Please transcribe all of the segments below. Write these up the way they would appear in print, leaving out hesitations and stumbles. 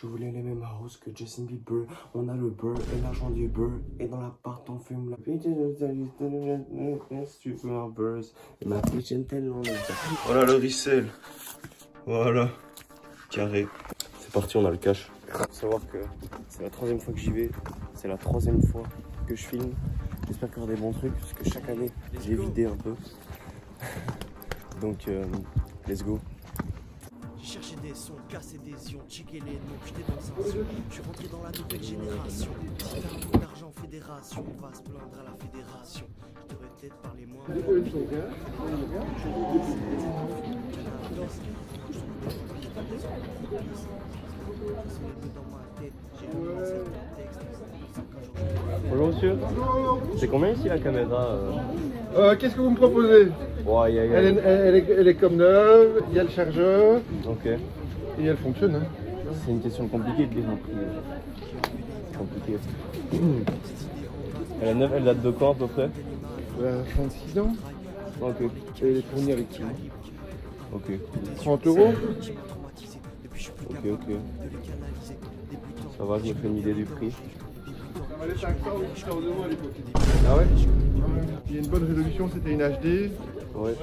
Je voulais les mêmes house que Justin Bieber. On a le beurre et l'argent du beurre. Et dans l'appart, on fume la pizza. Si tu veux un buzz. Et ma pizza tellement le voilà le ricel. Voilà. Carré. C'est parti, on a le cash. Faut savoir que c'est la 3e fois que j'y vais. C'est la 3e fois que je filme. J'espère qu'il y aura des bons trucs. Parce que chaque année, j'ai vidé un peu. Donc, let's go. J'ai cherché des sons, cassé des ions, checké les noms, j'étais dans un son. Je suis rentré dans la nouvelle génération. Si t'as un peu d'argent, fédération, on va se plaindre à la fédération. Je devrais peut-être parler moins. Bonjour monsieur. C'est combien ici la caméra Qu'est-ce que vous me proposez? Ouais, Elle est comme neuve, il y a le chargeur, ok. et elle fonctionne. Hein. C'est une question compliquée de dire un prix. C'est compliqué. Elle est neuve, elle date de quand à peu près? 36 ans. Ok. Et elle est fournie avec qui? Ok. 30 euros. Ok. Ça va, je me fais une idée du prix. Elle est 500 ou 600 euros à l'époque. Ah ouais? Il y a une bonne résolution, c'était une HD. Ouais.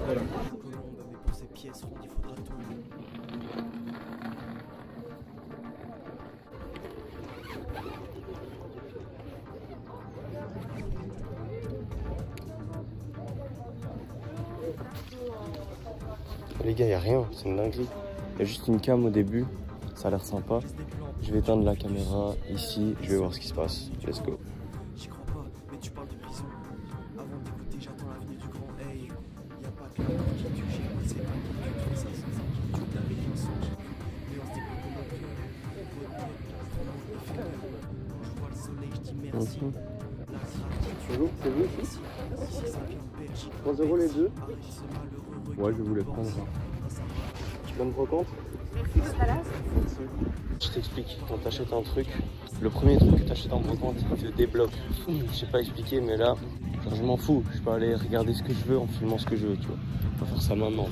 Voilà. Les gars, y a rien, c'est une dinguerie. Il y a juste une cam au début, ça a l'air sympa. Je vais éteindre la caméra ici, je vais voir ce qui se passe. Let's go. J'y crois pas, mais tu parles de prison. Avant d'écouter, j'attends l'avenue du grand hey. Y'a pas que la qui tue, j'ai passé à tout ça sans ça. Toute la vie est mensonge. Mais on se développe de notre cœur. Quand je vois le soleil, je dis merci. La gratitude. C'est vous ici? Ici, ça vient de Belgique. 3 euros les deux? Arrête ce malheureux. Ouais, je voulais prendre. Tu peux me prendre compte? Je t'explique, quand t'achètes un truc, le premier truc que t'achètes en brocante, il te débloque. Je sais pas expliquer, mais là, genre, je m'en fous. Je peux aller regarder ce que je veux en filmant ce que je veux, tu vois. On va faire ça maintenant.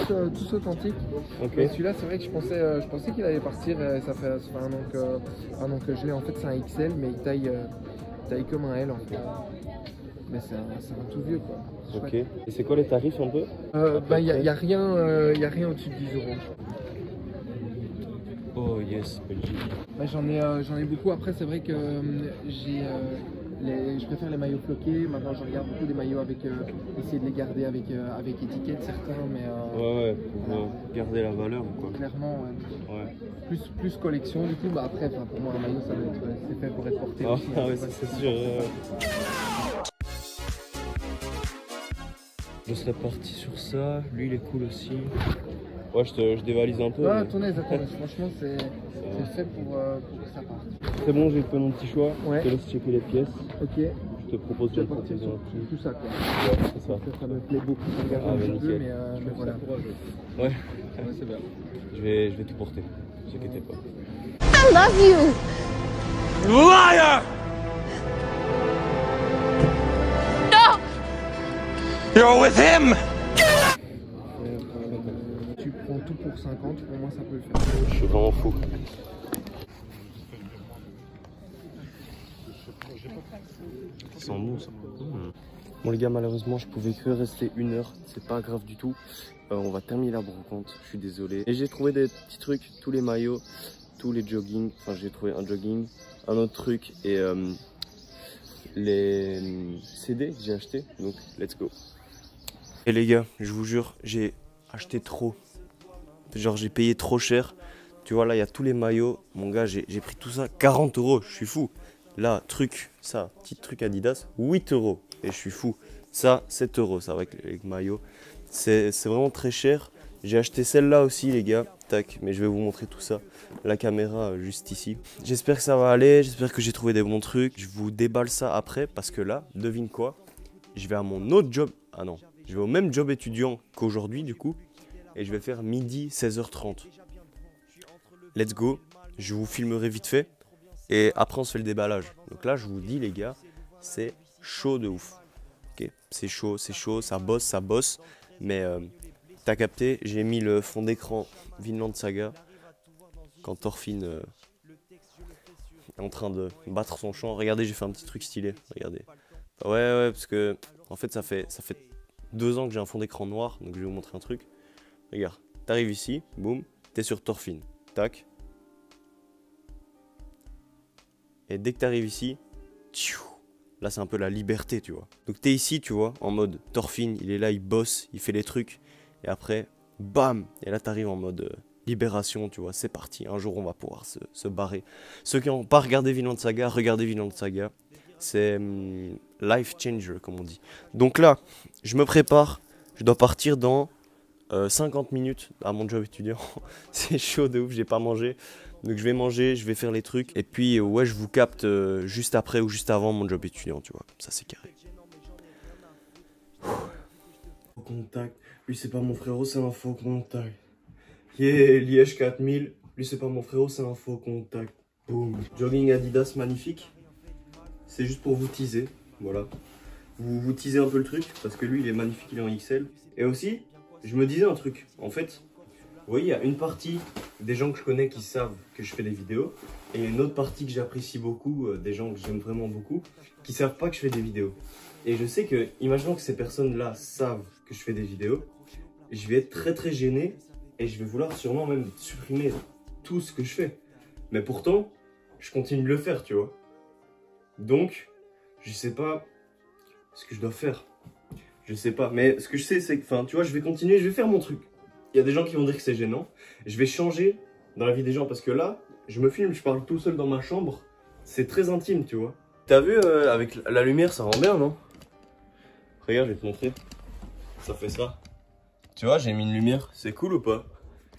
Tous authentiques. Ok. Et celui-là, c'est vrai que je pensais qu'il allait partir. Ça fait un an que je l'ai. En fait, c'est un XL, mais il taille comme un L en fait. Mais c'est un tout vieux quoi. Ok. Et c'est quoi les tarifs un peu? Bah, y a rien au-dessus de 10 euros. Oh yes, Belgique. Bah, j'en ai beaucoup. Après, c'est vrai que je préfère les maillots floqués. Maintenant, je regarde beaucoup des maillots avec essayer de les garder avec étiquette certains, mais Ouais, pour garder la valeur quoi. clairement, Ouais. plus collection. Du coup, bah après, pour moi, un maillot, c'est fait pour être porté. Ah aussi, hein, ouais, c'est sûr. Je serais parti sur ça. Lui, il est cool aussi. Ouais, je dévalise un peu. Ah, Mais... attendez, franchement, c'est fait pour que ça parte. C'est bon, j'ai fait mon petit choix. Ouais. Je te laisse checker les pièces. Ok. Je te propose de partir proposer sur un prix. tout ça, quoi. Ouais, c'est ça. Ça me plaît beaucoup. Je regarde Ah, un bah, petit peu, nickel. mais voilà. Ouais. C'est bien. Je vais tout porter. Ne vous inquiétez pas. I love you! Liar! No! You're with him! Tu prends tout pour 50, pour moi ça peut le faire. Je suis vraiment fou. Ça sent bon ça. Bon les gars, malheureusement je pouvais que rester 1 heure. C'est pas grave du tout. On va terminer la brocante, je suis désolé. Et j'ai trouvé des petits trucs, tous les maillots, tous les joggings. Enfin j'ai trouvé un jogging, un autre truc et les CD que j'ai acheté. Donc let's go. Et les gars, je vous jure, j'ai acheté trop. Genre j'ai payé trop cher. Tu vois là il y a tous les maillots. Mon gars j'ai pris tout ça 40 euros. Je suis fou. Là ça, petit truc Adidas 8 euros. Et je suis fou. Ça 7 euros ça avec les maillots. C'est vraiment très cher. J'ai acheté celle-là aussi les gars. Tac, mais je vais vous montrer tout ça. La caméra juste ici. J'espère que ça va aller. J'espère que j'ai trouvé des bons trucs. Je vous déballe ça après parce que là, devine quoi? Je vais à mon autre job. Ah non, je vais au même job étudiant qu'aujourd'hui du coup. Et je vais faire midi 16h30. Let's go. Je vous filmerai vite fait. Et après on se fait le déballage. Donc là je vous dis les gars, c'est chaud de ouf. Ok, c'est chaud, ça bosse. Mais t'as capté, j'ai mis le fond d'écran Vinland Saga. Quand Thorfinn est en train de battre son chant. Regardez, j'ai fait un petit truc stylé. Regardez. Ouais, parce que en fait, ça fait 2 ans que j'ai un fond d'écran noir. Donc je vais vous montrer un truc. Regarde, t'arrives ici, boum, t'es sur Thorfinn. Tac. Et dès que t'arrives ici, tchou, là c'est un peu la liberté, tu vois. Donc t'es ici, tu vois, en mode Thorfinn, il est là, il bosse, il fait les trucs. Et après, bam. Et là t'arrives en mode libération, tu vois, c'est parti. Un jour on va pouvoir se barrer. Ceux qui n'ont pas regardé Vinland Saga, regardez Vinland Saga. C'est life changer, comme on dit. Donc là, je me prépare. Je dois partir dans 50 minutes à mon job étudiant. C'est chaud de ouf, j'ai pas mangé. Donc je vais manger, je vais faire les trucs. Et puis ouais, je vous capte juste après ou juste avant mon job étudiant, tu vois. Ça c'est carré. Faux contact. Lui c'est pas mon frérot, c'est un faux contact. Yeah, Liège 4000. Lui c'est pas mon frérot, c'est un faux contact. Boom. Jogging Adidas magnifique. C'est juste pour vous teaser. Voilà. Vous teasez un peu le truc. Parce que lui il est magnifique, il est en XL. Et aussi, je me disais un truc. En fait, vous voyez, il y a une partie des gens que je connais qui savent que je fais des vidéos. Et il y a une autre partie que j'apprécie beaucoup, des gens que j'aime vraiment beaucoup, qui savent pas que je fais des vidéos. Et je sais que, imaginons que ces personnes-là savent que je fais des vidéos, je vais être très gêné et je vais vouloir sûrement même supprimer tout ce que je fais. Mais pourtant, je continue de le faire, tu vois. Donc, je sais pas ce que je dois faire. Je sais pas, mais ce que je sais, c'est que, enfin, tu vois, je vais continuer, je vais faire mon truc. Il y a des gens qui vont dire que c'est gênant. Je vais changer dans la vie des gens parce que là, je me filme, je parle tout seul dans ma chambre. C'est très intime, tu vois. T'as vu, avec la lumière, ça rend bien, non? Regarde, je vais te montrer. Ça fait ça. Tu vois, j'ai mis une lumière. C'est cool ou pas?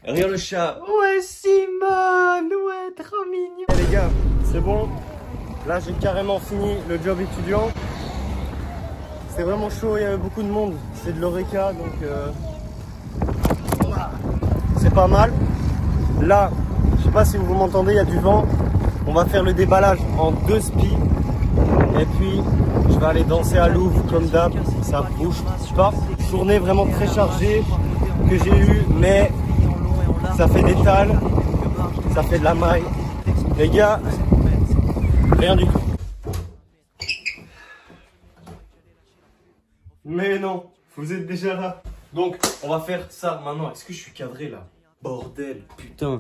Et regarde le chat. Ouais, Simone. Ouais, trop mignon. Et les gars, c'est bon. Là, j'ai carrément fini le job étudiant. C'est vraiment chaud, il y avait beaucoup de monde. C'est de l'Oreca, donc c'est pas mal. Là, je sais pas si vous m'entendez, il y a du vent. On va faire le déballage en 2 spies. Et puis, je vais aller danser à Louvre comme d'hab. Ça bouge pas. Journée vraiment très chargée que j'ai eue, mais ça fait des tales, ça fait de la maille. Les gars, rien du tout. Mais non, vous êtes déjà là. Donc, on va faire ça maintenant. Est-ce que je suis cadré là? Bordel, putain,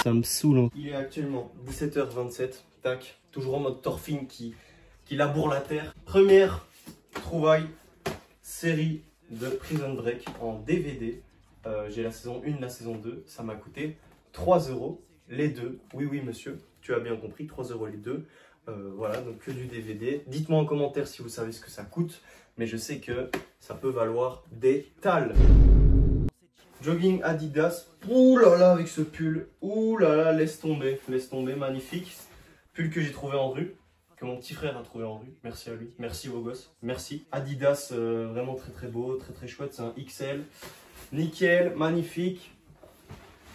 ça me saoule. Il est actuellement 17h27. Tac, toujours en mode Thorfinn qui laboure la terre. Première trouvaille, série de Prison Break en DVD. J'ai la saison 1, la saison 2. Ça m'a coûté 3 € les deux. Oui, monsieur, tu as bien compris, 3 € les deux. Voilà, donc que du DVD. Dites-moi en commentaire si vous savez ce que ça coûte. Mais je sais que ça peut valoir des tales. Jogging Adidas. Ouh là là, avec ce pull. Ouh là là, laisse tomber, magnifique. Pull que j'ai trouvé en rue, que mon petit frère a trouvé en rue. Merci à lui, merci beau gosse, merci. Adidas, vraiment très beau, très chouette. C'est un XL. Nickel, magnifique.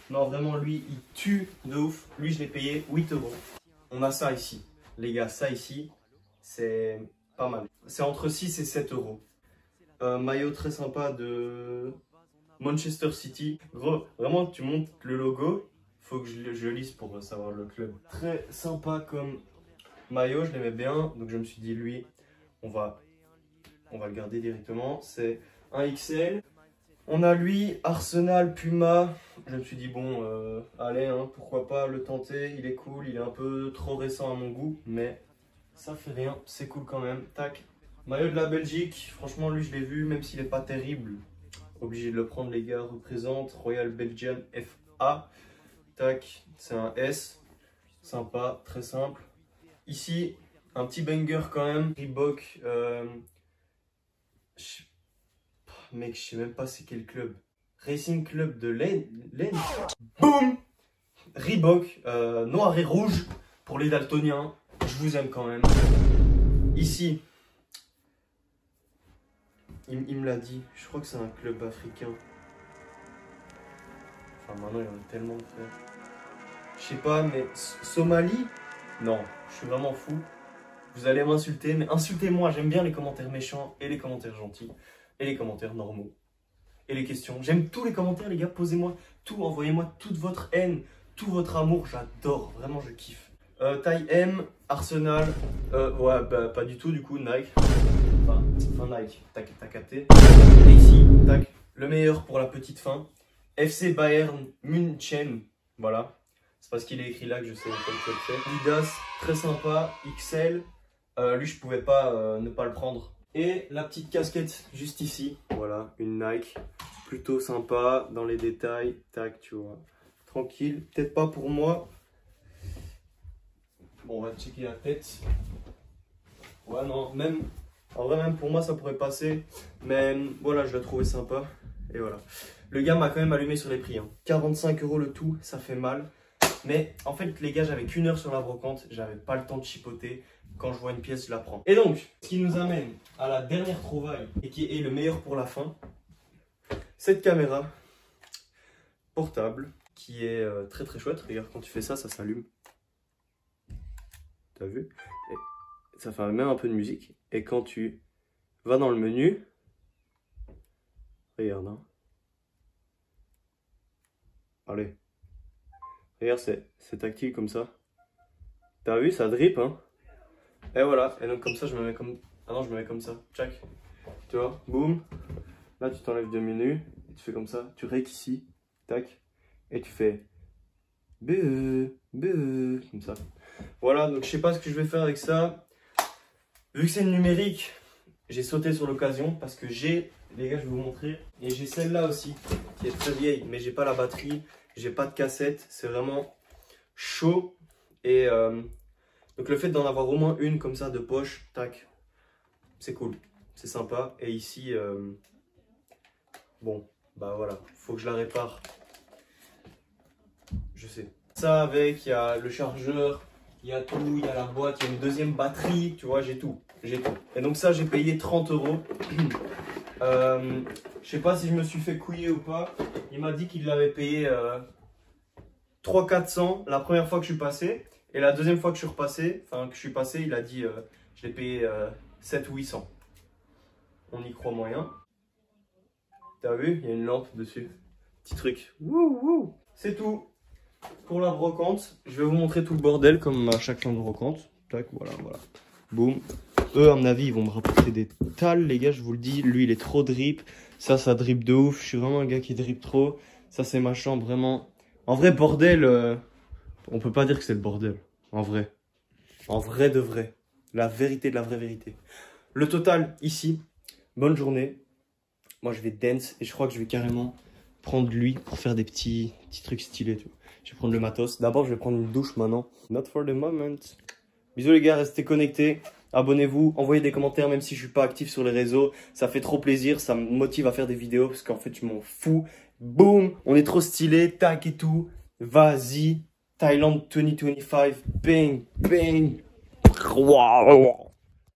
Non, vraiment, lui, il tue de ouf. Lui, je l'ai payé 8 €. On a ça ici. Les gars, ça ici, c'est pas mal. C'est entre 6 et 7 €. Maillot très sympa de Manchester City. Gros, vraiment, tu montes le logo. Faut que je lise pour savoir le club. Très sympa comme maillot, je l'aimais bien. Donc je me suis dit, lui, on va le garder directement. C'est un XL. On a lui, Arsenal, Puma. Je me suis dit, bon, allez, hein, pourquoi pas le tenter. Il est cool, il est un peu trop récent à mon goût. Mais ça fait rien, c'est cool quand même. Tac. Maillot de la Belgique. Franchement, lui, je l'ai vu, même s'il n'est pas terrible. Obligé de le prendre, les gars. Représente Royal Belgian FA. Tac, c'est un S. Sympa, très simple. Ici, un petit banger quand même. Reebok. Mec, je sais même pas c'est quel club. Racing Club de Lens. Boum. Reebok, noir et rouge. Pour les daltoniens, je vous aime quand même. Ici, il me l'a dit. Je crois que c'est un club africain. Enfin, maintenant, il y en a tellement de frères. Je sais pas, mais Somalie? Non, je suis vraiment fou. Vous allez m'insulter, mais insultez-moi. J'aime bien les commentaires méchants et les commentaires gentils et les commentaires normaux et les questions. J'aime tous les commentaires, les gars. Posez-moi tout, envoyez-moi toute votre haine, tout votre amour. J'adore, vraiment, je kiffe. Taille M, Arsenal. Ouais, bah, pas du tout, du coup, Nike. Enfin Nike, t'as capté. Et ici, tac, le meilleur pour la petite fin. FC Bayern München. Voilà. C'est parce qu'il est écrit là que je sais quel club c'est. Adidas, très sympa, XL. Lui, je pouvais pas ne pas le prendre. Et la petite casquette juste ici. Voilà, une Nike. Plutôt sympa dans les détails. Tac, tu vois. Tranquille. Peut-être pas pour moi. Bon, on va checker la tête. Ouais, non, même. En vrai, même pour moi, ça pourrait passer. Mais voilà, je l'ai trouvé sympa. Et voilà. Le gars m'a quand même allumé sur les prix. Hein. 45 € le tout, ça fait mal. Mais en fait, les gars, j'avais qu'1 heure sur la brocante. J'avais pas le temps de chipoter. Quand je vois une pièce, je la prends. Et donc, ce qui nous amène à la dernière trouvaille et qui est le meilleur pour la fin. Cette caméra portable qui est très très chouette. Regarde, quand tu fais ça, ça s'allume. T'as vu? Et ça fait même un peu de musique. Et quand tu vas dans le menu, regarde, hein. Allez. Regarde, c'est tactile comme ça. T'as vu, ça drip, hein. Et voilà. Et donc comme ça, je me mets comme... Ah non, je me mets comme ça. Tchac. Tu vois, boum. Là, tu t'enlèves 2 menus. Et tu fais comme ça. Tu rèques ici. Tac. Et tu fais... Comme ça. Voilà, donc je sais pas ce que je vais faire avec ça. Vu que c'est le numérique, j'ai sauté sur l'occasion parce que j'ai, les gars, je vais vous montrer. Et j'ai celle-là aussi, qui est très vieille, mais j'ai pas la batterie, j'ai pas de cassette. C'est vraiment chaud. Et donc le fait d'en avoir au moins une comme ça de poche, tac, c'est cool, c'est sympa. Et ici, bon, bah voilà, faut que je la répare. Je sais. Ça avec, il y a le chargeur. Il y a tout, il y a la boîte, il y a une deuxième batterie, tu vois, j'ai tout. J'ai tout. Et donc ça, j'ai payé 30 €. Je sais pas si je me suis fait couiller ou pas. Il m'a dit qu'il l'avait payé 300-400 la première fois que je suis passé. Et la deuxième fois que je suis repassé, enfin que je suis passé, il a dit je l'ai payé 700-800. On y croit moyen. T'as vu, il y a une lampe dessus. Petit truc. Wouh, wouh. C'est tout. Pour la brocante, je vais vous montrer tout le bordel comme à chaque fin de brocante. Tac, voilà, voilà. Boum. Eux, à mon avis, ils vont me rapporter des tales, les gars, je vous le dis. Lui, il est trop drip. Ça drip de ouf. Je suis vraiment un gars qui drip trop. Ça, c'est ma chambre, vraiment. En vrai, bordel, on peut pas dire que c'est le bordel. En vrai. En vrai de vrai. La vérité de la vraie vérité. Le total, ici. Bonne journée. Moi, je vais dance et je crois que je vais carrément prendre lui pour faire des petits trucs stylés, tu vois. Je vais prendre le matos. D'abord, je vais prendre une douche maintenant. Not for the moment. Bisous les gars, restez connectés. Abonnez-vous, envoyez des commentaires même si je suis pas actif sur les réseaux. Ça fait trop plaisir, ça me motive à faire des vidéos parce qu'en fait, je m'en fous. Boum, on est trop stylé, tac et tout. Vas-y, Thailand 2025, bang, bang. Wow.